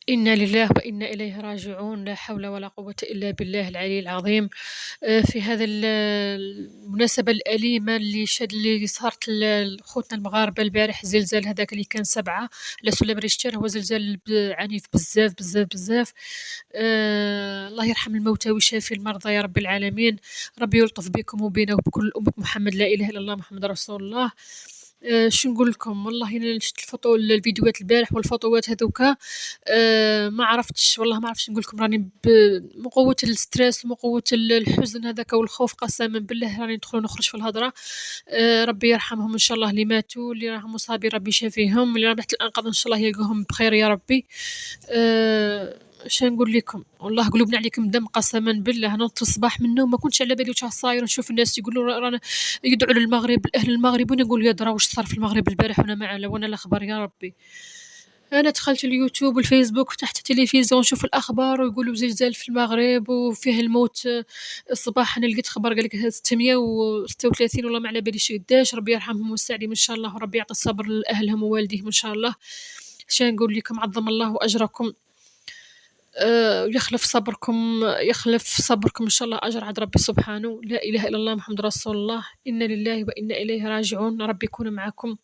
إنا لله وإنا إليه راجعون، لا حول ولا قوة إلا بالله العلي العظيم. في هذا المناسبة الأليمة اللي صارت لخوتنا المغاربة البارح، الزلزال هذاك اللي كان 7 على سلم ريشتر، هو زلزال عنيف بزاف بزاف بزاف. الله يرحم الموتى ويشافي المرضى يا رب العالمين. ربي يلطف بكم وبينا وبكل أمة محمد، لا إله إلا الله محمد رسول الله. شو نقول لكم، والله انا شفت الفيديوهات البارح والفوطوات هذوكا. ما عرفتش، والله ما عرفتش نقول لكم، راني من قوه الستريس ومن قوه الحزن هذاك والخوف، قسما بالله راني ندخل ونخرج في الهضره. ربي يرحمهم ان شاء الله، اللي ماتوا اللي راهم مصابين ربي يشافيهم، اللي راهم تحت الانقاض ان شاء الله يلقاهم بخير يا ربي. اش نقول لكم، والله قلوبنا عليكم دم، قسما بالله انا نوضت الصباح من النوم ما كنتش على بالي واش صاير، نشوف الناس يقولوا رانا يدعوا للمغرب، اهل المغرب، وانا نقول يا درا واش صار في المغرب البارح وانا لا خبر يا ربي. انا دخلت اليوتيوب والفيسبوك، فتحت التلفزيون نشوف الاخبار ويقولوا زلزال في المغرب وفيه الموت. الصباح انا لقيت خبر قال لك 636، والله ما على بالي شي قداش. ربي يرحمهم ويسعدهم ان شاء الله، وربي يعطي الصبر لاهلهم ووالديهم ان شاء الله. شنو نقول لكم، عظم الله اجركم. يخلف صبركم، يخلف صبركم إن شاء الله أجر عند ربي سبحانه، لا إله إلا الله محمد رسول الله. إنا لله وإنا إليه راجعون. ربي يكون معكم،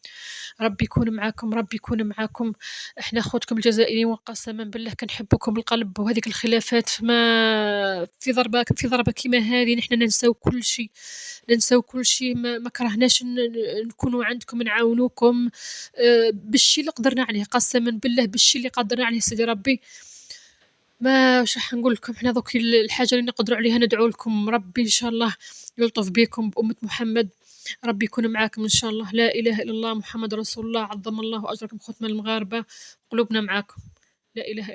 ربي يكون معكم، ربي يكون معكم. إحنا خوتكم الجزائريين وقسما بالله كنحبكم بالقلب، وهذيك الخلافات ما في ضربة كيما هذه نحن ننساو كل شيء، ننساو كل شيء. ما كرهناش نكونوا عندكم نعاونوكم. بالشي اللي قدرنا عليه، قسما بالله بالشي اللي قدرنا عليه سيدي ربي. ما واش راح نقول لكم، حنا دوك الحاجه اللي نقدروا عليها ندعو لكم ربي ان شاء الله يلطف بكم بأمة محمد. ربي يكون معاكم ان شاء الله، لا اله الا الله محمد رسول الله. عظم الله اجركم خوتنا المغاربه، قلوبنا معاكم، لا اله الا